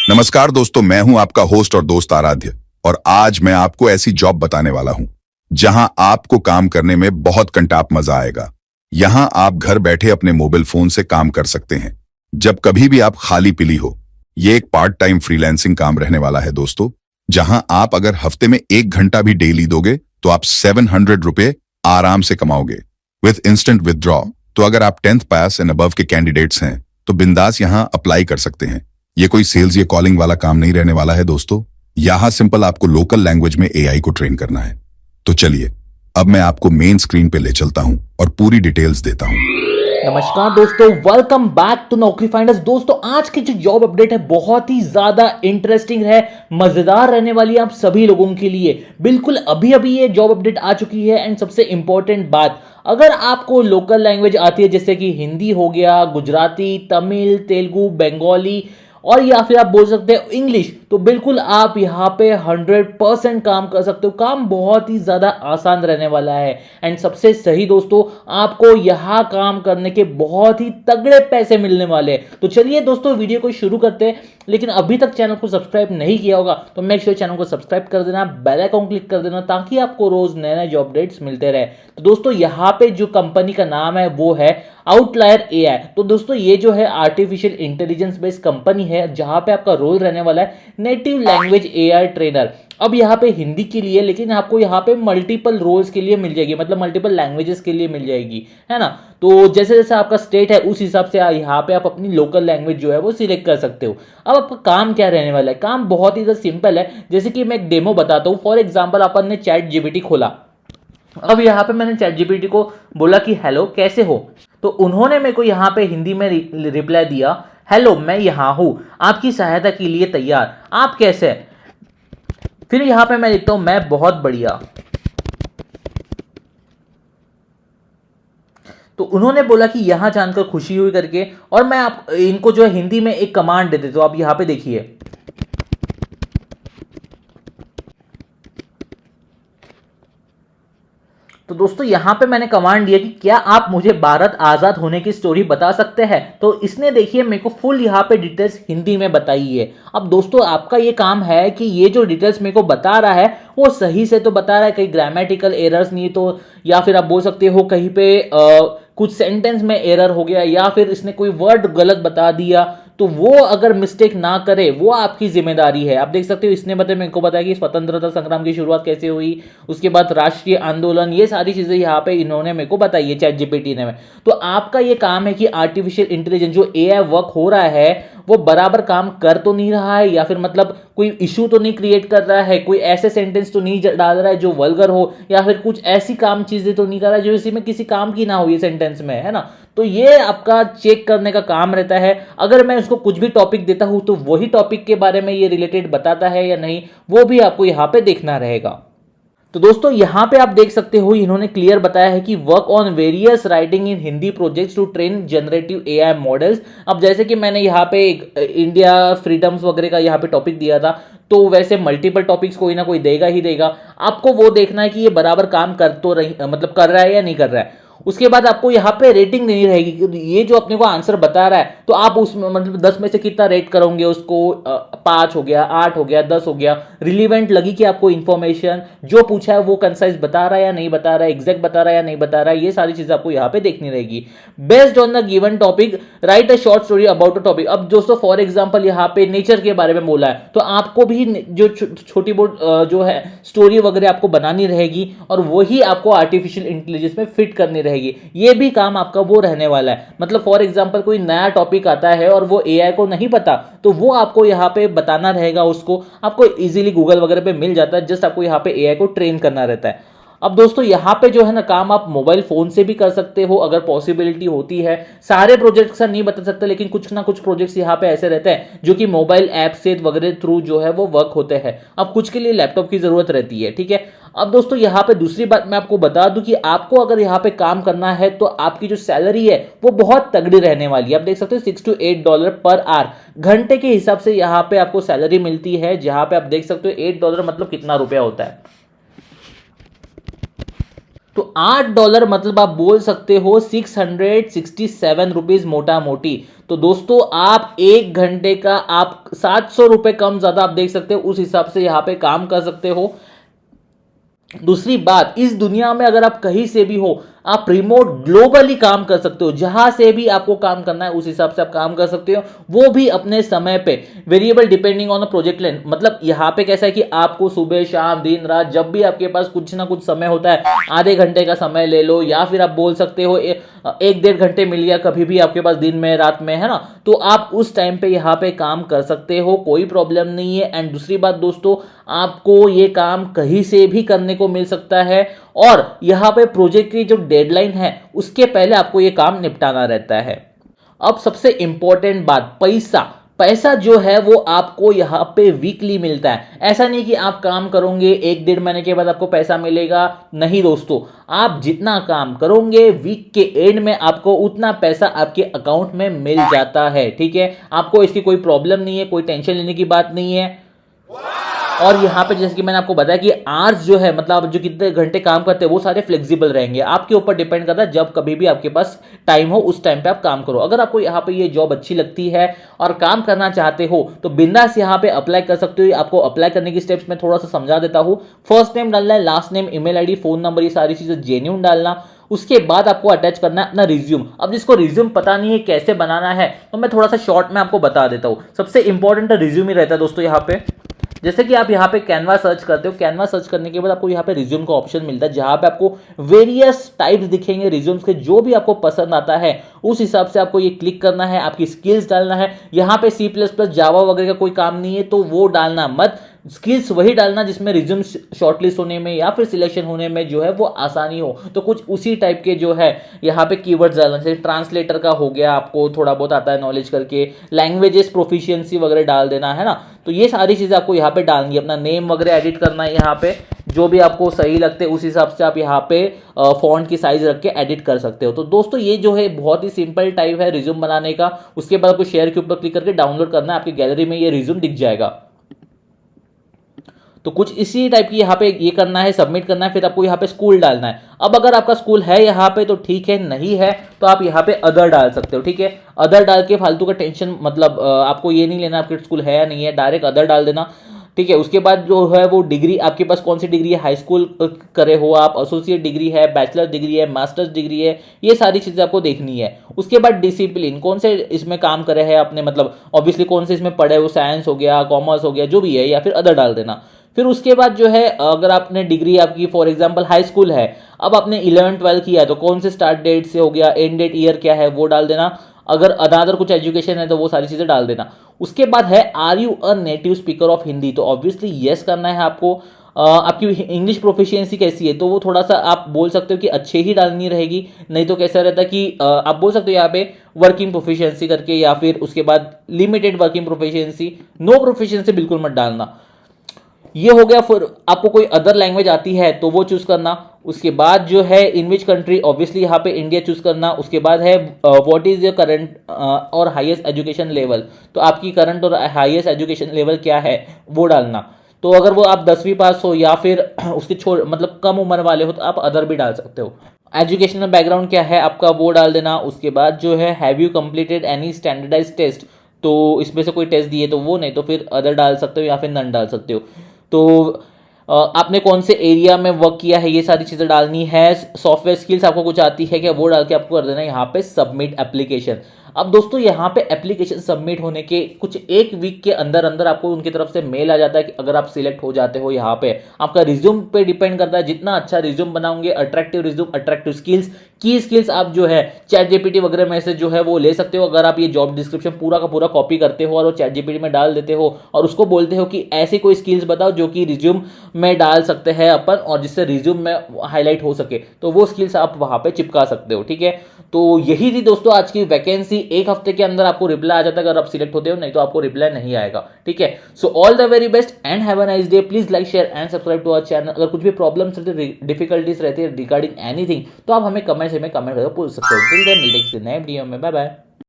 नमस्कार दोस्तों, मैं हूं आपका होस्ट और दोस्त आराध्य। और आज मैं आपको ऐसी जॉब बताने वाला हूं जहां आपको काम करने में बहुत कंटाप मजा आएगा। यहां आप घर बैठे अपने मोबाइल फोन से काम कर सकते हैं जब कभी भी आप खाली पिली हो। ये एक पार्ट टाइम फ्रीलांसिंग काम रहने वाला है दोस्तों, जहां आप अगर हफ्ते में 1 घंटा भी डेली दोगे तो आप 700 रुपए आराम से कमाओगे विथ इंस्टेंट विदड्रॉ। तो अगर आप 10th पास एंड अबव के कैंडिडेट्स हैं तो बिंदास यहां अप्लाई कर सकते हैं। ये कोई सेल्स या कॉलिंग वाला काम नहीं रहने वाला है दोस्तों। यहां सिंपल आपको लोकल लैंग्वेज में एआई को ट्रेन करना है। तो चलिए अब मैं आपको मेन स्क्रीन पे ले चलता हूं और पूरी डिटेल्स देता हूं। नमस्कार दोस्तों, वेलकम बैक टू नौकरी फाइंडर्स। दोस्तों, आज की जो जॉब अपडेट है बहुत ही ज्यादा इंटरेस्टिंग है, मजेदार रहने वाली है आप सभी लोगों के लिए। बिल्कुल अभी अभी ये जॉब अपडेट आ चुकी है। एंड सबसे इंपॉर्टेंट बात, अगर आपको लोकल लैंग्वेज आती है जैसे कि हिंदी हो गया, गुजराती, तमिल, तेलुगु, बंगाली और या फिर आप बोल सकते हैं इंग्लिश, तो बिल्कुल आप यहाँ पे 100% काम कर सकते हो। काम बहुत ही ज्यादा आसान रहने वाला है। एंड सबसे सही दोस्तों, आपको यहाँ काम करने के बहुत ही तगड़े पैसे मिलने वाले हैं। तो चलिए दोस्तों, वीडियो को शुरू करते हैं। लेकिन अभी तक चैनल को सब्सक्राइब नहीं किया होगा तो मेक श्योर चैनल को सब्सक्राइब कर देना, बेल आइकन क्लिक कर देना ताकि आपको रोज नए नए जॉब अपडेट्स मिलते रहे। तो दोस्तों, यहाँ पे जो कंपनी का नाम है वो है आउटलायर एआई। तो दोस्तों, ये जो है आर्टिफिशियल इंटेलिजेंस बेस्ड कंपनी है जहां पे आपका रोल रहने वाला है नेटिव लैंग्वेज एआई ट्रेनर। अब यहाँ पे हिंदी के लिए, लेकिन आपको यहाँ पे मल्टीपल रोल्स के लिए मिल जाएगी, मतलब मल्टीपल लैंग्वेजेस के लिए मिल जाएगी, है ना। तो जैसे जैसे आपका स्टेट है उस हिसाब से यहाँ पे आप अपनी लोकल लैंग्वेज जो है वो सिलेक्ट कर सकते हो। अब आपका काम क्या रहने वाला है? काम बहुत ही सिंपल है। जैसे कि मैं एक डेमो बताता हूँ। फॉर एग्जाम्पल, अपन ने चैट जीपीटी खोला। अब यहाँ पे मैंने चैट जीपीटी को बोला कि हेलो कैसे हो, तो उन्होंने मेरे को यहाँ पे हिंदी में रिप्लाई दिया, हेलो मैं यहाँ हूँ, आपकी सहायता के लिए तैयार, आप कैसे हैं? फिर यहाँ पे मैं लिखता हूँ मैं बहुत बढ़िया। तो उन्होंने बोला कि यहाँ जानकर खुशी हुई करके, और मैं आप इनको जो है हिंदी में एक कमांड दे देता हूँ। आप यहाँ पे देखिए, तो दोस्तों यहाँ पे मैंने कमांड दिया कि क्या आप मुझे भारत आजाद होने की स्टोरी बता सकते हैं। तो इसने देखिए मेरे को फुल यहाँ पे डिटेल्स हिंदी में बताई है। अब दोस्तों, आपका ये काम है कि ये जो डिटेल्स मेरे को बता रहा है वो सही से तो बता रहा है, कहीं ग्रामेटिकल एरर्स नहीं तो, या फिर आप बोल सकते हो कहीं पे कुछ सेंटेंस में एरर हो गया, या फिर इसने कोई वर्ड गलत बता दिया, तो वो अगर मिस्टेक ना करे वो आपकी जिम्मेदारी है। आप देख सकते हो इसने मेरे को बताया कि स्वतंत्रता संग्राम की शुरुआत कैसे हुई, उसके बाद राष्ट्रीय आंदोलन, ये सारी चीजें यहाँ पे इन्होंने मेरे को बताई है चैट जीपीटी ने। तो आपका ये काम है कि आर्टिफिशियल इंटेलिजेंस जो एआई वर्क हो रहा है वो बराबर काम कर तो नहीं रहा है, या फिर मतलब कोई इशू तो नहीं क्रिएट कर रहा है, कोई ऐसे सेंटेंस तो नहीं डाल रहा है जो वल्गर हो, या फिर कुछ ऐसी काम चीजें तो नहीं कर रहा है जो इसी में किसी काम की ना हो ये सेंटेंस में, है ना। तो ये आपका चेक करने का काम रहता है। अगर मैं उसको कुछ भी टॉपिक देता हूं तो वही टॉपिक के बारे में ये रिलेटेड बताता है या नहीं, वो भी आपको यहाँ पे देखना रहेगा। तो दोस्तों, यहाँ पे आप देख सकते हो इन्होंने क्लियर बताया है कि work on various writing in Hindi projects to train generative AI models. अब जैसे कि मैंने यहाँ पे एक इंडिया फ्रीडम्स वगैरह का यहाँ पे टॉपिक दिया था, तो वैसे मल्टीपल टॉपिक्स कोई ना कोई देगा ही देगा। आपको वो देखना है कि ये बराबर काम कर तो रही, मतलब कर रहा है या नहीं कर रहा है। उसके बाद आपको यहाँ पे रेटिंग देनी रहेगी कि ये जो अपने को आंसर बता रहा है, तो आप उसमें मतलब 10 में से कितना रेट करोगे उसको। 5 हो गया, 8 हो गया, 10 हो गया। रिलीवेंट लगी कि आपको इन्फॉर्मेशन जो पूछा है वो कंसाइज बता रहा है या नहीं बता रहा है, एग्जैक्ट बता रहा है या नहीं बता रहा है, ये सारी चीजें आपको यहाँ पे देखनी रहेगी। Based on the given topic right a short story about a topic. अब दोस्तों, फॉर एग्जाम्पल यहाँ पे नेचर के बारे में बोला है, तो आपको भी जो छोटी बहुत जो है स्टोरी वगैरह आपको बनानी रहेगी, और वही आपको आर्टिफिशियल इंटेलिजेंस में फिट करनी रहेगी। ये भी काम आपका वो रहने वाला है। मतलब फॉर एग्जांपल कोई नया टॉपिक आता है और वो एआई को नहीं पता, तो वो आपको यहाँ पे बताना रहेगा। उसको आपको इजीली गूगल वगैरह पे मिल जाता है, जस्ट आपको यहाँ पे एआई को ट्रेन करना रहता है। अब दोस्तों, यहाँ पे जो है ना काम आप मोबाइल फोन से भी कर सकते हो अगर पॉसिबिलिटी होती है। सारे प्रोजेक्ट्स नहीं बता सकते, लेकिन कुछ ना कुछ प्रोजेक्ट्स यहाँ पे ऐसे रहते हैं जो कि मोबाइल ऐप से वगैरह थ्रू जो है वो वर्क होते हैं। अब कुछ के लिए लैपटॉप की जरूरत रहती है, ठीक है। अब दोस्तों, यहाँ पे दूसरी बात मैं आपको बता दूं कि आपको अगर यहाँ पे काम करना है तो आपकी जो सैलरी है वो बहुत तगड़ी रहने वाली है। आप देख सकते हो $6 to $8 पर आवर, घंटे के हिसाब से यहाँ पे आपको सैलरी मिलती है। जहां पे आप देख सकते हो $8 मतलब कितना रुपया होता है। तो $8 मतलब आप बोल सकते हो 667 रुपीज मोटा मोटी। तो दोस्तों आप 1 घंटे का आप 700 रुपए कम ज्यादा आप देख सकते हो, उस हिसाब से यहाँ पे काम कर सकते हो। दूसरी बात, इस दुनिया में अगर आप कहीं से भी हो, आप रिमोट ग्लोबली काम कर सकते हो, जहां से भी आपको काम करना है उस हिसाब से आप काम कर सकते हो, वो भी अपने समय पे। Variable depending on the project length, मतलब यहाँ पे कैसा है कि आपको सुबह शाम दिन रात जब भी आपके पास कुछ ना कुछ समय होता है, आधे घंटे का समय ले लो, या फिर आप बोल सकते हो 1-1.5 घंटे मिल गया कभी भी आपके पास, दिन में रात में, है ना, तो आप उस टाइम पे यहाँ पे काम कर सकते हो, कोई प्रॉब्लम नहीं है। एंड दूसरी बात दोस्तों, आपको ये काम कहीं से भी करने को मिल सकता है, और यहाँ पे प्रोजेक्ट की जो डेडलाइन है उसके पहले आपको ये काम निपटाना रहता है। अब सबसे इंपॉर्टेंट बात, पैसा। पैसा जो है वो आपको यहाँ पे वीकली मिलता है। ऐसा नहीं कि आप काम करोगे 1-1.5 महीने के बाद आपको पैसा मिलेगा, नहीं दोस्तों, आप जितना काम करोगे वीक के एंड में आपको उतना पैसा आपके अकाउंट में मिल जाता है। ठीक है, आपको इसकी कोई प्रॉब्लम नहीं है, कोई टेंशन लेने की बात नहीं है। और यहाँ पे जैसे कि मैंने आपको बताया कि आवर्स जो है, मतलब आप जो कितने घंटे काम करते हैं वो सारे फ्लेक्सिबल रहेंगे, आपके ऊपर डिपेंड करता है, जब कभी भी आपके पास टाइम हो उस टाइम पे आप काम करो। अगर आपको यहाँ पे ये जॉब अच्छी लगती है और काम करना चाहते हो तो बिंदास यहाँ पे अप्लाई कर सकते हो। आपको अप्लाई करने की स्टेप्स मैं थोड़ा सा समझा देता हूँ। फर्स्ट नेम डालना है, last name, email ID, phone number, ये सारी चीजें जेन्युइन डालना। उसके बाद आपको अटैच करना है अपना रिज्यूम। अब जिसको रिज्यूम पता नहीं है कैसे बनाना है तो मैं थोड़ा सा शॉर्ट में आपको बता देता हूँ। सबसे इंपॉर्टेंट रिज्यूम ही रहता है दोस्तों। यहाँ पे जैसे कि आप यहाँ पे कैनवा सर्च करते हो, कैनवा सर्च करने के बाद आपको यहाँ पे रिज्यूम का ऑप्शन मिलता है, जहां पे आपको वेरियस टाइप्स दिखेंगे रिज्यूम्स के, जो भी आपको पसंद आता है उस हिसाब से आपको ये क्लिक करना है, आपकी स्किल्स डालना है। यहाँ पे C++, जावा वगैरह का कोई काम नहीं है तो वो डालना मत, स्किल्स वही डालना जिसमें रिज्यूम शॉर्टलिस्ट होने में या फिर सिलेक्शन होने में जो है वो आसानी हो। तो कुछ उसी टाइप के जो है यहाँ पे कीवर्ड्स डालना, जैसे ट्रांसलेटर का हो गया, आपको थोड़ा बहुत आता है नॉलेज करके, लैंग्वेजेस प्रोफिशिएंसी वगैरह डाल देना है ना। तो ये सारी चीज़ें आपको यहाँ पे डालनी है, अपना नेम वगैरह एडिट करना है यहाँ पे, जो भी आपको सही लगते हैं उस हिसाब से आप यहाँ पे फॉन्ट की साइज रख के एडिट कर सकते हो। तो दोस्तों ये जो है बहुत ही सिंपल टाइप है रिज्यूम बनाने का। उसके बाद आपको शेयर के ऊपर क्लिक करके डाउनलोड करना है, आपकी गैलरी में ये रिज्यूम दिख जाएगा। तो कुछ इसी टाइप की यहाँ पे ये करना है, सबमिट करना है, फिर आपको यहाँ पे स्कूल डालना है। अब अगर आपका स्कूल है यहाँ पे तो ठीक है, नहीं है तो आप यहाँ पे अदर डाल सकते हो। ठीक है, अदर डाल के फालतू का टेंशन, मतलब आपको ये नहीं लेना आपके स्कूल है या नहीं है, डायरेक्ट अदर डाल देना। ठीक है, उसके बाद जो है वो डिग्री आपके पास कौन सी डिग्री है, हाई स्कूल करे हो आप, एसोसिएट डिग्री है, बैचलर डिग्री है, मास्टर्स डिग्री है, ये सारी चीज़ें आपको देखनी है। उसके बाद डिसिप्लिन, कौन से इसमें काम करे हैं आपने, मतलब ऑब्वियसली कौन से इसमें पढ़े हो, साइंस हो गया, कॉमर्स हो गया, जो भी है, या फिर अदर डाल देना। फिर उसके बाद जो है अगर आपने डिग्री आपकी फॉर एग्जांपल हाई स्कूल है, अब आपने 11-12 किया है तो कौन से स्टार्ट डेट से हो गया, एंड डेट ईयर क्या है वो डाल देना। अगर अदर कुछ एजुकेशन है तो वो सारी चीज़ें डाल देना। उसके बाद है are you a native speaker of Hindi, तो ऑब्वियसली येस करना है आपको। आपकी इंग्लिश प्रोफिशिएंसी कैसी है, तो वो थोड़ा सा आप बोल सकते हो कि अच्छे ही डालनी रहेगी, नहीं तो कैसा रहता है कि आप बोल सकते हो यहाँ पे वर्किंग प्रोफिशिएंसी करके, या फिर उसके बाद limited working proficiency, no proficiency बिल्कुल मत डालना। ये हो गया। फिर आपको कोई अदर लैंग्वेज आती है तो वो चूज करना। उसके बाद जो है इन विच कंट्री, ऑब्वियसली यहाँ पे इंडिया चूज करना। उसके बाद है व्हाट इज योर करंट और हाईएस्ट एजुकेशन लेवल, तो आपकी करंट और हाईएस्ट एजुकेशन लेवल क्या है वो डालना। तो अगर वो आप 10वीं पास हो या फिर उसके मतलब कम उम्र वाले हो तो आप अदर भी डाल सकते हो। एजुकेशनल बैकग्राउंड क्या है आपका वो डाल देना। उसके बाद जो है have you completed any standardize test, तो इसमें से कोई टेस्ट दिए तो वो, नहीं तो फिर अदर डाल सकते हो या फिर नन डाल सकते हो। तो आपने कौन से एरिया में वर्क किया है ये सारी चीज़ें डालनी है। सॉफ्टवेयर स्किल्स आपको कुछ आती है क्या वो डाल के आपको कर देना है यहाँ पे सबमिट एप्लीकेशन। अब दोस्तों यहाँ पे एप्लीकेशन सबमिट होने के कुछ 1 वीक के अंदर अंदर आपको उनकी तरफ से मेल आ जाता है कि अगर आप सिलेक्ट हो जाते हो। यहाँ पे आपका रिज्यूम पे डिपेंड करता है, जितना अच्छा रिज्यूम बनाओगे, अट्रैक्टिव रिज्यूम, अट्रैक्टिव स्किल्स, की स्किल्स आप जो है चैट जीपीटी वगैरह में से जो है वो ले सकते हो। अगर आप ये जॉब डिस्क्रिप्शन पूरा का पूरा कॉपी करते हो और वो चैट जीपीटी में डाल देते हो और उसको बोलते हो कि ऐसी कोई स्किल्स बताओ जो कि रिज्यूम में डाल सकते हैं अपन और जिससे रिज्यूम में हाईलाइट हो सके, तो वो स्किल्स आप वहां पे चिपका सकते हो। ठीक है, तो यही थी दोस्तों आज की वैकेंसी। 1 हफ्ते के अंदर आपको रिप्लाई आ जाता है अगर आप सिलेक्ट होते हो, नहीं तो आपको रिप्लाई नहीं आएगा। ठीक है, so all the very best and have a nice day. Please like share and subscribe to our channel. अगर कुछ भी प्रॉब्लम्स रहती है, डिफिकल्टीज रहती है रिगार्डिंग एनीथिंग, तो आप हमें कमेंट में कमेंट करके पूछ सकते हो। टिल देन मिलते हैं किसी नए वीडियो में, बाय बाय।